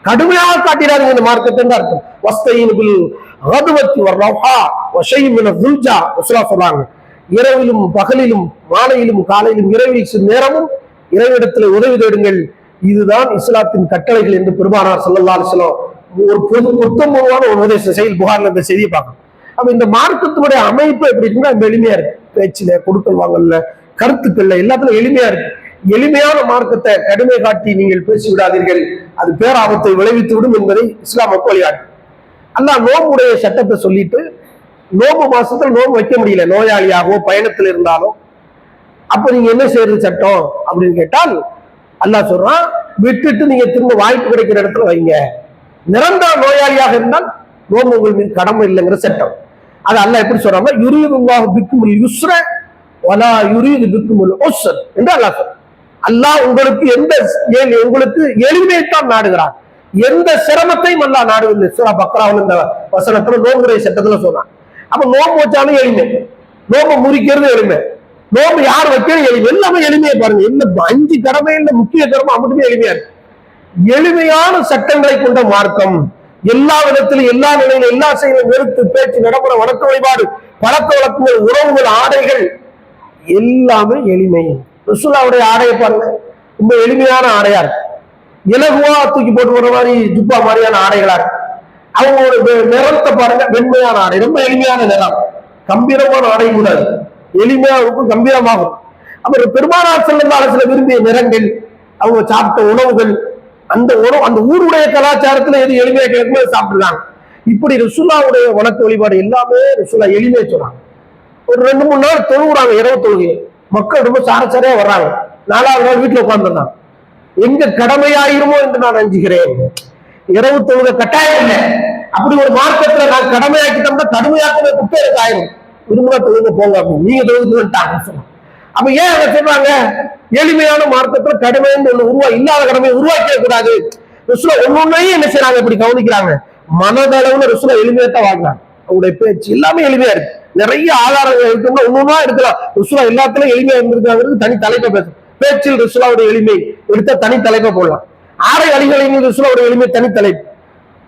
கடுமையாக காட்டிடாதீங்க இந்த மார்க்கத்தை அர்த்தம். வஸ்தையினுக்குள் கதுவத்தி வர்றஹா வஷைமின துல்ஜா ரசூலா சொல்றாங்க. இரவிலும் பகலிலும் மாலையிலும் காலையிலும் இரவில் நேரமும் இறைவிடத்தில் உதவி தேடுங்கள். இதுதான் இஸ்லாத்தின் கட்டளைகள் என்று பெருமானார் ஸல்லல்லாஹு அலைஹி வஸல்லம் ஒரு பொருத்தமான ஒரு உபதேச செயல் புகார்ல இந்த செய்தியை பார்க்கணும். அப்ப இந்த மார்க்கத்தினுடைய அமைப்பு எப்படி இருக்குன்னா எளிமையா இருக்கு. பேச்சில, கொடுக்கல் வாங்கல்ல, கருத்துக்கள்ல, எல்லாத்துலயும் எளிமையா இருக்கு. எளிமையான மார்க்கத்தை கடுமை காட்டி நீங்கள் பேசி விடாதீர்கள், அது பேராபத்தை விளைவித்து விடும் என்பதை இஸ்லாம் வழிகாட்டு. அல்லாஹ் நோம்புடைய சட்டத்தை சொல்லிட்டு நோம்பு மாசத்துல நோம்பு வைக்க முடியல, நோயாளியாகவோ பயணத்தில் இருந்தாலும், அப்ப நீங்க என்ன செய்யறது சட்டம் அப்படின்னு கேட்டால் அல்லாஹ் சொல்றான், விட்டுட்டு நீங்க திரும்ப வாய்ப்பு கிடைக்கிற இடத்துல வைங்க. நிரந்தர நோயாளியாக இருந்தால் நோம்பு உங்கள் மீது கடமை இல்லைங்கிற சட்டம். அது அல்லாஹ் எப்படி சொல்றாங்க, யுரீதுல்லாஹு பிக்குமுல் யுஸ்ர வலா யுரீது பிக்குமுல் உஸ்ர் என்று அல்லாஹ் சொல்றான். அல்லாஹ் உங்களுக்கு எளிமையைத்தான் நாடுகிறான், எந்த சிரமத்தையும் அல்லாஹ் நாடுவதில்லை. சூரா பக்ராவில் இந்த வசனத்துல நோம்புடைய சட்டத்துல சொல்றான். அப்ப நோம்பு வச்சாலும் எளிமை, நோம்பு முறிக்கிறது எளிமை, நோம்பு யார் வைக்கிறது எளிமை, எல்லாமே எளிமையை பாருங்க. என்ன 5 கடமை இல்ல, முக்கிய கடமை மட்டுமே எளிமையா இருக்கு. எளிமையான சட்டங்களை கொண்ட மார்க்கம். எல்லா விதத்திலும், எல்லா நிலையிலும், எல்லா செயலும், நிறுத்து, பேச்சு, நடைமுறை, வணக்க வழிபாடு, பழக்க வழக்கங்கள், உறவுகள், ஆடைகள் எல்லாமே எளிமை. ரசூலுல்லாஹ்வுடைய ஆடையை பாருங்க, ரொம்ப எளிமையான ஆடையா இருக்கு. இலகுவா தூக்கி போட்டு போற மாதிரி ஜுப்பா மாதிரியான ஆடைகளா இருக்கு. அவங்களோட நிறத்தை பாருங்க, வெண்மையான ஆடை, ரொம்ப எளிமையான நிறம். கம்பீரமான ஆடை கூட எளிமையா இருக்கும், கம்பீரமாகும். அப்புறம் பெருமானார் ஸல்லல்லாஹு அலைஹி வஸல்லம் விரும்பிய நிறங்கள், அவங்க சாப்பிட்ட உணவுகள், அந்த உணவு அந்த ஊருடைய கலாச்சாரத்துல எது எளிமையா கேட்குமோ சாப்பிட்டுருக்காங்க. இப்படி ரசூலுல்லாஹ்வுடைய வணக்க வழிபாடு எல்லாமே ரசூலுல்லாஹ் எளிமையா சொல்றாங்க. ஒரு 2-3 நாள் தொழுகிறாங்க, இரவு தொழுகை. மக்கள் ரொம்ப சாரசாரியா வர்றாங்க. 4வது நாள் வீட்டுல உட்கார்ந்துருந்தாங்க. எங்க கடமையாயிருமோ என்று நான் அஞ்சுகிறேன். இரவு தொழுகை கட்டாயம் இல்லை. அப்படி ஒரு மார்க்கத்துல நான் கடமையாக்கிட்டோம்னா கடுமையாக்குற குப்பைக்கு ஆயிரும். விரும்பினா தொழுக போங்க அப்படின்னு நீங்க தொழுதுட்டாங்க சொன்னாங்க. அப்ப ஏன் அதை சொல்றாங்க? எளிமையான மார்க்கத்துல கடுமைன்னு ஒண்ணு இல்லாத கடமையை உருவாக்க கூடாது. ரசூலுல்லாஹ் ஒன்னொன்னையும் என்ன செய்யறாங்க, இப்படி கவனிக்கிறாங்க. மனதளவுல ரசூலுல்லாஹ் எளிமையத்தான் வாழ்றாங்க. அவங்களுடைய பேச்சு எல்லாமே எளிமையா இருக்கு. நிறைய ஆதாரங்கள் இருக்குன்னா ஒன்னொன்னா எடுக்கலாம். ரசூலுல்லாஹ் எல்லாத்துலயும் எளிமையா இருந்திருக்காங்கிறது தனி தலைப்பை பேசும். பேச்சில் ரசூலுல்லாஹ்வுடைய எளிமை எடுத்த தனி தலைப்பை போடலாம். ஆடை அணிகளின் ரசூலுல்லாஹ்வுடைய எளிமை தனி தலைப்பு.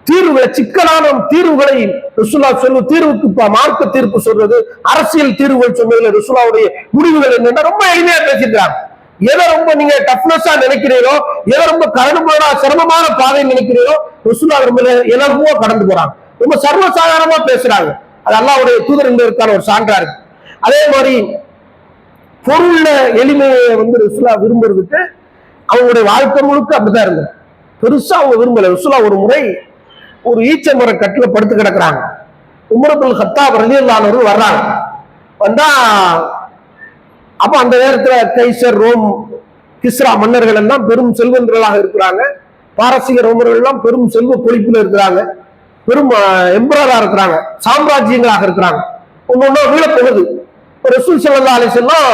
தீர்வுகளை, சிக்கலான தீர்வுகளை ரசூலுல்லாஹ் சொல்லும். தீர்வுக்கு மார்க்க தீர்ப்பு சொல்றது, அரசியல் தீர்வுகள் சொன்னதுல ரசூலுல்லாஹ்வுடைய முடிவுகள் என்னன்னா ரொம்ப எளிமையா பேசியிருக்கிறாங்க. எதை ரொம்ப நீங்க டஃப்னஸா நினைக்கிறீரோ, எதை ரொம்ப கரடுமுரடா சிரமமான பாதை நினைக்கிறீரோ, ரசூலுல்லாஹ் ரொம்ப இலகுவா கடந்து போறாங்க, ரொம்ப சர்வசாதாரணமா பேசுறாங்க. அது அல்லாஹ்வுடைய தூதர் என்பதற்கான ஒரு சான்றா இருக்கு. அதே மாதிரி பொருள்ல எளிமையை ரசூலுல்லாஹ் விரும்புறதுக்கு அவங்களுடைய வாழ்க்கை முழுக்க அப்படிதான் இருந்தது. பெருசா அவங்க விரும்பல. ரசூலுல்லாஹ் ஒரு முறை ஒரு ஈச்ச மர கட்டுல படுத்து கிடக்குறாங்க. உமர் இப்னு கத்தாப் ரலியல்லாஹு அன்ஹு வர்றாங்க. வந்தா அப்ப அந்த நேரத்துல கைசர், ரோம், கிஸ்ரா மன்னர்கள் எல்லாம் பெரும் செல்வந்தர்களாக இருக்கிறாங்க. பாரசீக ரோமர்கள் எல்லாம் பெரும் செல்வ கொழிப்புல இருக்கிறாங்க. பெரும் எம்பரரா இருக்கிறாங்க, சாம்ராஜ்யங்களாக இருக்கிறாங்க. ஒன்னொன்னா வீழ போகுது. ரசூல் ஸல்லல்லாஹு அலைஹி வஸல்லம்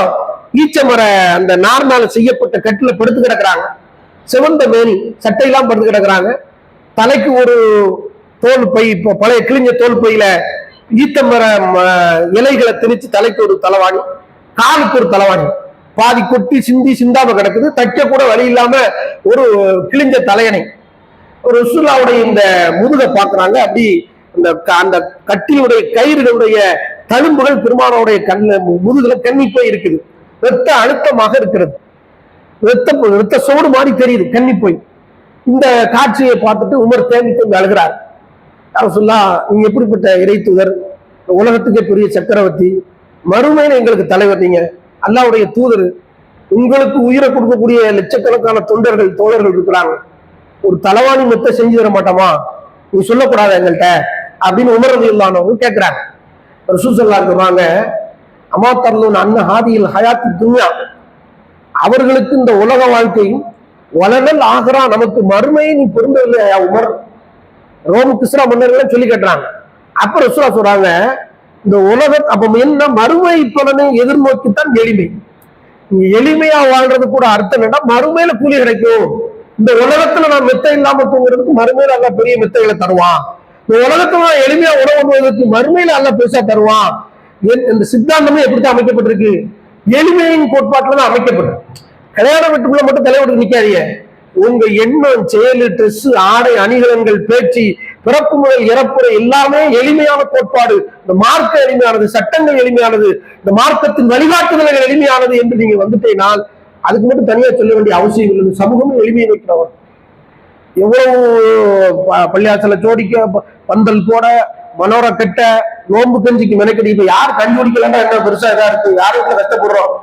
ஈச்சமர அந்த நார்னால செய்யப்பட்ட கட்டுல படுத்து கிடக்குறாங்க. சிவந்த மேனி, சட்டையெல்லாம் படுத்து கிடக்குறாங்க. தலைக்கு ஒரு தோல் பை, பழைய கிழிஞ்ச தோல் பையில ஈத்தமர இலைகளை திணிச்சு தலைக்கு ஒரு தலைவாணி, காலுக்கு ஒரு தலைவாணி, பாதி கொட்டி சிந்தி சிந்தாம கிடக்குது. தைக்க கூட வழி இல்லாம ஒரு கிழிஞ்ச தலையணை. ஒரு ரசூலுல்லாஹ்வுடைய இந்த முதுகை பாக்குறாங்க. அப்படி அந்த கட்டிலுடைய கயிறுகளுடைய தழும்புகள் பெருமானுடைய முதுகுல கண்ணி போய் இருக்குது. ரத்த அழுத்தமாக இருக்கிறது. ரத்த சோடு மாதிரி தெரியுது, கண்ணி போய். இந்த காட்சியை பார்த்துட்டு உமர் தேம்பி அழுகிறார். ரசூலுல்லாஹ், நீங்க எப்படிப்பட்ட இறை தூதர், உலகத்துக்கே பெரிய சக்கரவர்த்தி, மறுமையில எங்களுக்கு தலைவர், நீங்க அல்லாஹ்வுடைய தூதர், உங்களுக்கு உயிரை கொடுக்கக்கூடிய லட்சக்கணக்கான தொண்டர்கள் தோழர்கள் இருக்கிறாங்க, ஒரு தலவாணி மெத்த செஞ்சு தர மாட்டோமா, நீ சொல்லக்கூடாது எங்கள்கிட்ட அப்படின்னு உமர் ரலியல்லாஹு அன்ஹு கேட்கிறாங்க. ரசூல் ஸல்லல்லாஹு அலைஹி சொல்றாங்க, அமா தர்லூன் அன்ன ஹாதியில் ஹயாத்தி துன்யா, அவர்களுக்கு இந்த உலக வாழ்க்கையும் வலனல் ஆகிறா, நமக்கு மறுமையை நீ பொருந்தவில்லை உமர். ரோம் கிஸ்ரா மன்னர்கள் சொல்லி கேட்டாங்க. அப்ப ரசூலுல்லாஹ் சொல்றாங்க, இந்த உலக அப்ப என்ன மறுமை பலனை எதிர்நோக்கித்தான் எளிமை. எளிமையா வாழ்றது கூட அர்த்தம் என்னன்னா, மறுமையில கூலி கிடைக்கும். இந்த உலகத்துல நான் மெத்தை இல்லாம தூங்குறதுக்கு மறுமையில அல்ல பெரிய மெத்தைகளை தருவான். இந்த உலகத்துல நான் எளிமையா உணவுவதற்கு மறுமையில அல்ல பெருசா தருவான். இந்த சித்தாந்தமே எப்படித்தான் அமைக்கப்பட்டிருக்கு, எளிமையின் கோட்பாட்டுல தான் அமைக்கப்பட்டிருக்கு. கல்யாண வீட்டுக்குள்ள மட்டும் தலைவருக்கு நிக்காதீங்க. உங்க எண்ணம், செயல், ட்ரெஸ், ஆடை, அணிகலன்கள், பேச்சு, பிறப்பு முதல் இறப்புற எல்லாமே எளிமையான கோட்பாடு. இந்த மார்க்க எளிமையானது, சட்டங்கள் எளிமையானது, இந்த மார்க்கத்தின் வழிகாட்டுதல்கள் எளிமையானது என்று நீங்க வந்துட்டேனால் அதுக்கு மட்டும் தனியா சொல்ல வேண்டிய அவசியம் இல்லை. சமூகமும் எளிமையை வைக்கிறவர். எவ்வளவு பள்ளியாசல ஜோடிக்க, பந்தல் போட, மனோர கட்ட, நோம்பு கஞ்சிக்கு மெனக்கடி. இப்ப யார் கஞ்சி குடிக்கலன்னா என்ன பெருசா இதா இருக்கு, யாரும் கஷ்டப்படுறோம்,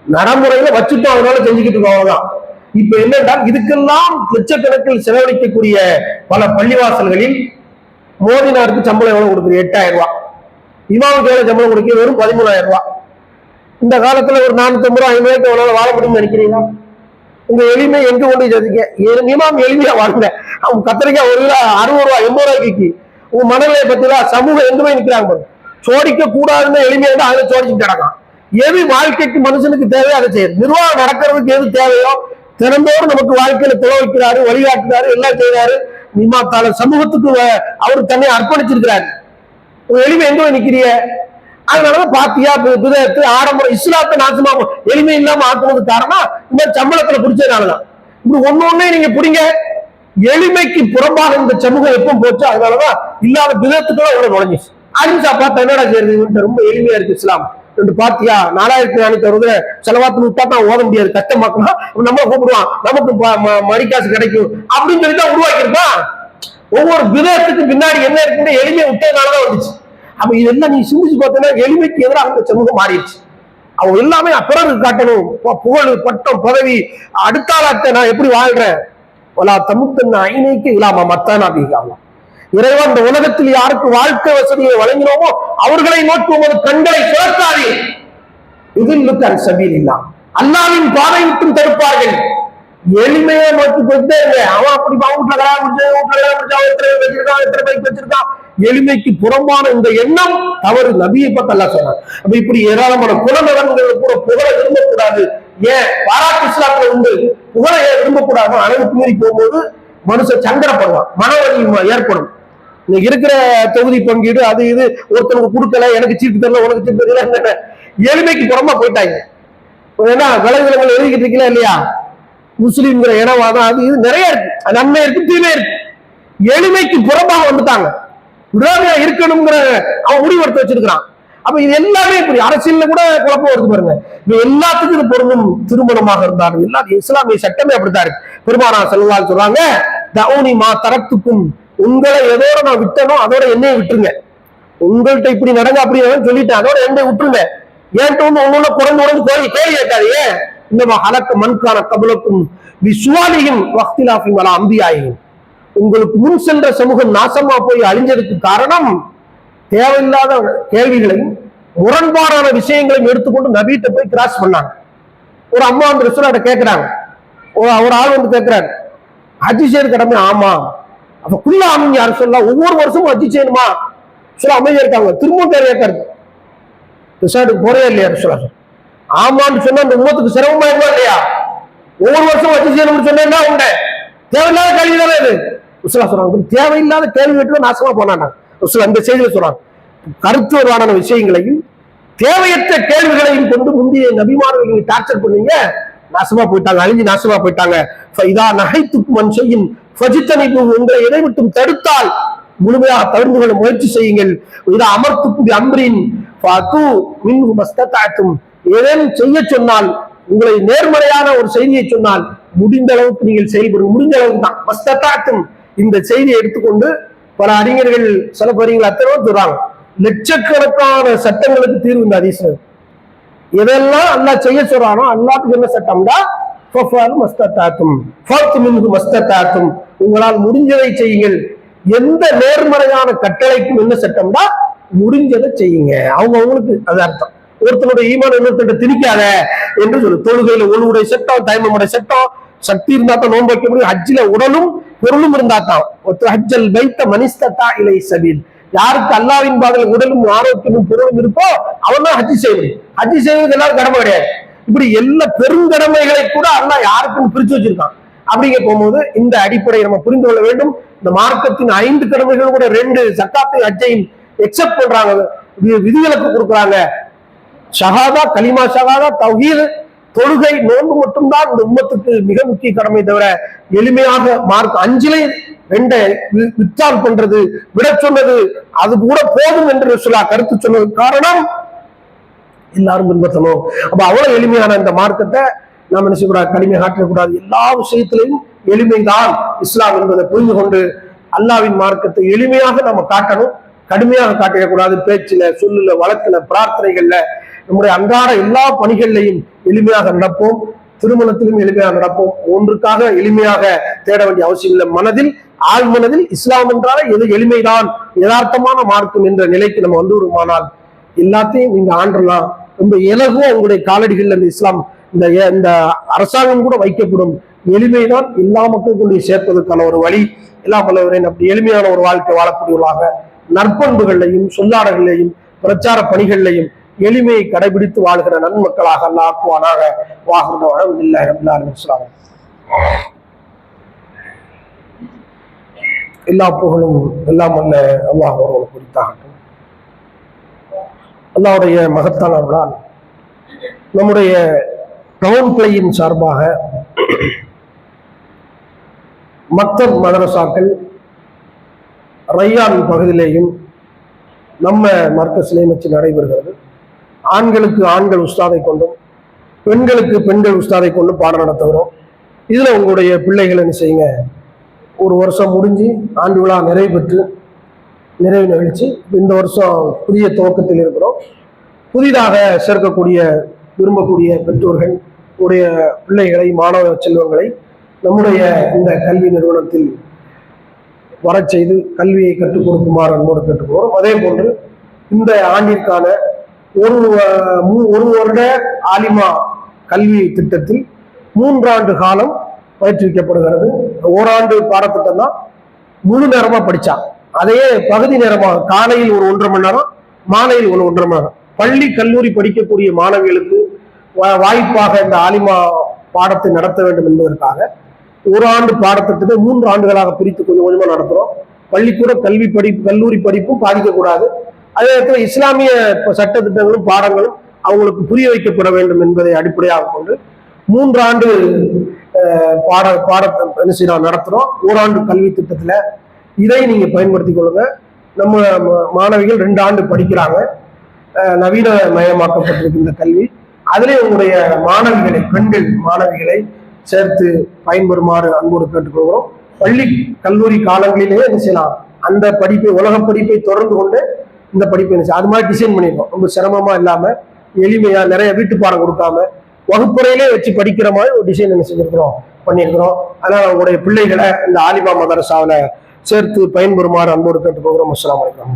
நடைமுறையில வச்சுட்டோம், அதனால செஞ்சுக்கிட்டு இருக்கோம், அவ்வளவுதான். இப்ப என்னென்றால் இதுக்கெல்லாம் லட்சக்கணக்கில் செலவழிக்கக்கூடிய பல பள்ளிவாசல்களில் மோதினாருக்கு சம்பளம் எவ்வளவு கொடுக்குது? 8000 ரூபாய். இமாமுக்கு எவ்வளவு சம்பளம் கொடுக்க? வெறும் 13000 ரூபாய். இந்த காலத்துல ஒரு 450 ரூபாய் 50 ரூபாய்க்கு எவ்வளவு வாழ முடியும்னு நினைக்கிறீங்களா? உங்க எளிமை எங்க கொண்டு ஜதிக்க? இமாம் எளிமையா வாங்க, அவங்க கத்திரிக்காய் 1 கிலோ 60 ரூபாய் 80 ரூபாய்க்கு. உங்க மனநிலையை பத்திலாம் சமூகம் எங்க போய் நிற்கிறாங்க. சோடிக்க கூடாதுன்னு எளிமையா தான் அதை சோடிச்சுட்டு கிடக்கும். எது வாழ்க்கைக்கு மனுஷனுக்கு தேவையோ அதை செய்யுது. நிர்வாகம் நடக்கிறதுக்கு எது தேவையோ தினந்தோறும் நமக்கு வாழ்க்கையில துளவைக்கிறாரு, வழிகாட்டுறாரு, எல்லாம் செய்யறாரு. நிமாத்தால சமூகத்துக்கு அவரு தன்னை அர்ப்பணிச்சிருக்கிறாரு. எளிமை எங்க நிக்கிறிய? அதனாலதான் பாத்தியா விதத்து ஆடம்பரம் இஸ்லாத்தை நாசமா எளிமை இல்லாம ஆக்குறது காரணம் இந்த சம்பளத்துல பிடிச்சதுனாலதான். இப்படி ஒண்ணு நீங்க பிடிங்க. எளிமைக்கு புறம்பாக இந்த சமூகம் எப்ப போச்சு, அதனாலதான் இல்லாத விதத்துக்குள்ள உங்களை நுழைஞ்சிச்சு. அலிம்சா பார்த்தா என்னடா செய்யறது, ரொம்ப எளிமையா இருக்கு இஸ்லாம் என்று பாத்தியா 4460 செலவாத்து விட்டா தான் ஓத முடியாது, கஷ்டமாக்கணும், நம்ம கூப்பிடுவான், நமக்கு மணிக்காசு கிடைக்கும் அப்படின்னு சொல்லிதான் உருவாக்கியிருக்கான். ஒவ்வொரு விதத்துக்கு பின்னாடி என்ன இருக்குன்னு எளிமையை விட்டதுனாலதான் வந்துச்சு. அப்ப இதெல்லாம் நீ சிந்திச்சு பார்த்தீங்கன்னா எளிமைக்கு எதிராக அந்த சமூகம் மாறிடுச்சு. அவங்க எல்லாமே பிறகு காட்டணும், புகழ், பட்டம், பதவி, அடுத்தாளத்தை நான் எப்படி வாழ்றேன், தமுத்தன் ஐநைக்கு இல்லாம மத்தானா தீகாம. இறைவன் இந்த உலகத்தில் யாருக்கு வாழ்க்கை வசதியை வழங்கினோமோ அவர்களை நோக்கி உமது கண்களை திறக்காதே, இதில் சபீல் இல்லா, அல்லாவின் பாதை விட்டும் தடுப்பார்கள். எளிமையை நோக்கி போயிட்டே இல்லை. அவன் அப்படி வீட்டுல வச்சிருக்கான், எத்தனை பைக் வச்சிருக்கான். எளிமைக்கு புறம்பான இந்த எண்ணம் தவறு. நபியை பத்தி அல்லாஹ் சொன்னான். அப்ப இப்படி ஏராளமான குலநலன்களை கூட புகழ விரும்பக்கூடாது. ஏன் பாராட்டு இஸ்லாத்துல உண்டு, புகழ விரும்பக்கூடாது. அளவுக்கு மீறி போகும்போது மனுஷன் சங்கடப்படுவான், மனவலி ஏற்படும். இன்னைக்கு இருக்கிற தொகுதி பங்கீடு அது இது, ஒருத்தனுக்கு கொடுக்கல, எனக்கு சீட்டு தரல, உனக்கு சீட்டு தெரியல, எளிமைக்கு புறமா போயிட்டாங்க. ஏன்னா விளைவுகள் எழுதிக்கிட்டு இருக்கீங்களா இல்லையா, முஸ்லீம்ங்கிற இனவாதம் அது இது நிறைய இருக்கு, நன்மை இருக்கு, தீமை இருக்கு. எளிமைக்கு புறமாக வந்துட்டாங்க. விரோதியா இருக்கணுங்கிற அவன் முடிவெடுத்து வச்சிருக்கிறான். அப்ப இது எல்லாமே இப்படி அரசியல்ல கூட குழப்பம் வருது பாருங்க. இது எல்லாத்துக்கும் இது பொருந்தும். திருமணமாக இருந்தாலும் எல்லாரும் இஸ்லாமிய சட்டமே அப்படித்தான் இருக்கு. பெருமானார் ஸல்லல்லாஹு அலைஹி சொல்றாங்க, தஊனி மா தரத்துக்கும், உங்களை எதோட நான் விட்டனோ அதோட என்னைய விட்டுருங்க. உங்கள்கிட்ட இப்படி நடங்க அப்படின்னு சொல்லிட்டேன், அதோட என்னை விட்டுருங்க. ஏன்ட்டு வந்து ஒண்ணு குறைந்து உடஞ்சு கேள்வி கேட்காதீங்க. இன்னமா ஹலக்க மண்கான கபலக்கும் விசுவாலியும் வக்திலாஃபின் வலா அம்பியாயும், உங்களுக்கு முன் சென்ற சமூகம் நாசமா போய் அழிஞ்சதுக்கு காரணம் தேவையில்லாத கேள்விகளையும் முரண்பாடான விஷயங்களையும் எடுத்துக்கொண்டு நபிட்ட போய் கிராஸ் பண்ணாங்க. ஒரு அம்மா வந்து ரசூலுல்லாஹ்ட்ட கேட்கிறாங்க, ஒரு ஆள் வந்து கேட்கிறாரு, ஹஜ் செய்யறது கடமை. ஆமா. அப்ப குள்ள அமைஞ்சு யாரும் சொல்லலாம், ஒவ்வொரு வருஷமும் ஹஜ் செய்யணுமா? சொல்ல அமைதியா இருக்காங்க. திரும்பவும் பேர் கேட்கறது, ரிசார்ட்டுக்கு போறே இல்லையா ரசூலுல்லாஹ்? ஆமான்னு சொன்னா அந்த உம்மத்துக்கு சிரமமா இருக்கா இல்லையா? ஒவ்வொரு வருஷம் ஹஜ் செய்யணும்னு சொன்னா என்ன உண்டு? தேவையில்லாத கேள்வி தானே இது. ரசூலுல்லாஹ் சொல்றாங்க, தேவையில்லாத கேள்வி கேட்டு நாசமா போனாங்க. அந்த செய்தியில சொல்றாங்க, கருத்துவரான விஷயங்களையும் தேவையற்ற கேள்விகளையும் கொண்டு முந்தைய நபிமார்கள் நீங்க டார்ச்சர் பண்ணீங்க, நாசமா போயிட்டாங்க, அழிஞ்சு நாசமா போயிட்டாங்க. உங்களை எதை விட்டும் தடுத்தால் முழுமையாக தவிர்த்து கொள்ள முயற்சி செய்யுங்கள். இதா அமர்த்துக்கும் அம்ரின் ஏதேனும் செய்ய சொன்னால், உங்களை நேர்மறையான ஒரு செய்தியை சொன்னால் முடிந்த அளவுக்கு நீங்கள் செயல்படுங்க. முடிந்த அளவுக்கு தான் மஸ்தத்தாத்தும். இந்த செய்தியை எடுத்துக்கொண்டு பல அறிஞர்கள் சில அறிஞர்கள் அத்தனை சொல்றாங்க, லட்சக்கணக்கான சட்டங்களுக்கு தீர்வு இந்த ஹதீஸ்ல. எதெல்லாம் அல்லாஹ் செய்ய சொல்றானோ அல்லாஹ்வுக்கு என்ன சட்டம்டா, உங்களால் முடிஞ்சதை செய்யுங்கள். எந்த நேர்மறையான கட்டளைக்கும் என்ன சட்டம்டா, முடிஞ்சதை செய்யுங்க. அவங்களுக்கு அது அர்த்தம். ஒருத்தனுடைய ஈமான் இன்னொருத்த திணிக்காத என்று சொல்லு. தொழுகையில ஒழுவுடைய சட்டம், டைமுடைய சட்டம், சக்தி இருந்தா தான் நோன்பு வைக்க முடியும். ஹஜ்ஜில உடலும் பொருளும் இருந்தா தான். ஹஜ்ஜல் பைத்த மனிஸ்ததா இலை சபீல், யாருக்கு அல்லாஹ்வின் பாதையில் உடலும் ஆரோக்கியமும் பொருளும் இருக்கோ அவன் தான் ஹஜ் செய்ய முடியும். ஹஜ் செய்வது எல்லாரும் கடமை கிடையாது. இப்படி எல்லா பெருங்கடமைகளை கூட அல்லாஹ் யாருக்கும் பிரிச்சு வச்சிருக்கான். அப்படிங்க போகும்போது இந்த அடிப்படையை நம்ம புரிந்து கொள்ள வேண்டும். இந்த மார்க்கத்தின் 5 கடமைகள் கூட 2 ஜக்காத்தை ஹஜ்ஜையும் எக்ஸெப்ட் பண்றாங்க, விதிவிலக்கு கொடுக்குறாங்க. ஷஹாதா, கலிமா ஷஹாதா, தௌஹீத், தொழுகை, நோன்பு மட்டும்தான் இந்த உம்மத்துக்கு மிக முக்கிய கடமை. தவிர எளிமையாக மார்க் 5லே 2 வித்தால் பண்றது, விட சொன்னது அது கூட போதும் என்று சொல்ல கருத்து சொன்னது காரணம் எல்லாரும் பின்பற்றணும். அப்ப அவ்வளவு எளிமையான இந்த மார்க்கத்தை நாம் என்ன செய்யக்கூடாது, கடுமை காட்டக்கூடாது. எல்லா விஷயத்திலையும் எளிமைதான் இஸ்லாம் என்பதை புரிந்து கொண்டு அல்லாஹ்வின் மார்க்கத்தை எளிமையாக நம்ம காட்டணும், கடுமையாக காட்டிடக்கூடாது. பேச்சுல, சொல்லுல, வழக்குல, பிரார்த்தனைகள்ல, நம்முடைய அன்றாட எல்லா பணிகள்லையும் எளிமையாக நடப்போம். திருமணத்திலும் எளிமையாக நடப்போம். ஒன்றுக்காக எளிமையாக தேட வேண்டிய அவசியம் இல்லை. மனதில், ஆள் மனதில் இஸ்லாம் என்றால எது எளிமைதான், யதார்த்தமான மார்க்கம் என்ற நிலைக்கு நம்ம வந்து விடுமானால் எல்லாத்தையும் நீங்க ஆண்டலாம். ரொம்ப இலகுவா உங்களுடைய காலடிகள் அந்த இஸ்லாம் இந்த அரசாங்கம் கூட வைக்கப்படும். எளிமைதான் எல்லா மக்களும் கொண்டு சேர்ப்பதற்கான ஒரு வழி. எல்லாம் வல்லவரேன் அப்படி எளிமையான ஒரு வாழ்க்கை வாழக்கூடியவர்களாக, நற்பண்புகளையும் சொல்லாடர்களையும் பிரச்சார பணிகளையும் எளிமையை கடைபிடித்து வாழ்கிற நன்மக்களாக அல்லாஹ் ஆக்குவானாக. எல்லா புகழும் எல்லாம் அல்ல அல்லாஹ் அவர்களை குறித்தாகட்டும். அல்லாஹ்வுடைய மகத்தான அருளால் நம்முடைய டவுன் பிளேயின் சார்பாக மக்தப் மதரசாக்கள் ரையான் பகுதியிலேயும் நம்ம மர்கஸிலேயும் வச்சு நடைபெறுகிறது. ஆண்களுக்கு ஆண்கள் உஸ்தாதை கொண்டும் பெண்களுக்கு பெண்கள் உஸ்தாதை கொண்டும் பாடம் நடத்துகிறோம். இதுல உங்களுடைய பிள்ளைகள் என்ன செய்யுங்க, ஒரு வருஷம் முடிஞ்சு ஆண்டு விழா நிறைவு பெற்று நிறைவு நிகழ்ச்சி இந்த வருஷம் புதிய துவக்கத்தில் இருக்கிறோம். புதிதாக சேர்க்கக்கூடிய விரும்பக்கூடிய பெற்றோர்கள் உடைய பிள்ளைகளை, மாணவ செல்வங்களை நம்முடைய இந்த கல்வி நிறுவனத்தில் வரச் செய்து கல்வியை கற்றுக் கொடுக்குமாறு அன்போடு கேட்டுக்கொள்கிறோம். அதே போன்று இந்த ஆண்டிற்கான ஒரு வருட ஆலிமா கல்வி திட்டத்தில் 3 ஆண்டு காலம் பயிற்றுவிக்கப்படுகிறது. ஓராண்டு பாடத்திட்டம் தான் முழு நேரமா படிச்சா, அதையே பகுதி நேரமாக காலையில் ஒரு 1.5 மணி நேரம், மாலையில் ஒரு 1.5 மணி நேரம் பள்ளி கல்லூரி படிக்கக்கூடிய மாணவிகளுக்கு வாய்ப்பாக இந்த ஆலிமா பாடத்தை நடத்த வேண்டும் என்பதற்காக ஒரு ஆண்டு பாடத்திட்டத்தை 3 ஆண்டுகளாக பிரித்து கொஞ்சம் கொஞ்சமா நடத்துறோம். பள்ளிக்கூட கல்லூரி படிப்பும் பாதிக்கக்கூடாது. அதே நேரத்தில் இஸ்லாமிய சட்ட திட்டங்களும் பாடங்களும் அவங்களுக்கு புரிய வைக்கப்பட வேண்டும் என்பதை அடிப்படையாக கொண்டு 3 ஆண்டு பாடத்தை என்ன செய்யறோம் நடத்துறோம். ஓராண்டு கல்வி திட்டத்துல இதை நீங்க பயன்படுத்திக் கொள்ளுங்க. நம்ம மாணவிகள் 2 ஆண்டு படிக்கிறாங்க. நவீனமயமாக்கப்பட்டிருக்கின்ற கல்வி. அதிலே உங்களுடைய மாணவிகளை, பெண்கள் மாணவிகளை சேர்த்து பயன்பெறுமாறு அன்போடு கேட்டுக்கொள்கிறோம். பள்ளி கல்லூரி காலங்களிலேயே என்ன செய்யலாம், அந்த படிப்பை, உலக படிப்பை தொடர்ந்து கொண்டு இந்த படிப்பை என்ன அது மாதிரி டிசைன் பண்ணியிருக்கோம். ரொம்ப சிரமமா இல்லாம, எளிமையா, நிறைய வீட்டு பாடம் கொடுக்காம வகுப்பறையிலே வச்சு படிக்கிற மாதிரி ஒரு டிசைன் என்ன செஞ்சிருக்கிறோம், பண்ணியிருக்கிறோம். அதனால உங்களுடைய பிள்ளைகளை இந்த ஆலிமா மதரசாவில் சேர்த்து பயன்பெறுமாறு அன்போடு கேட்டுக்கொள்கிறோம். அஸ்ஸலாமு அலைக்கும்.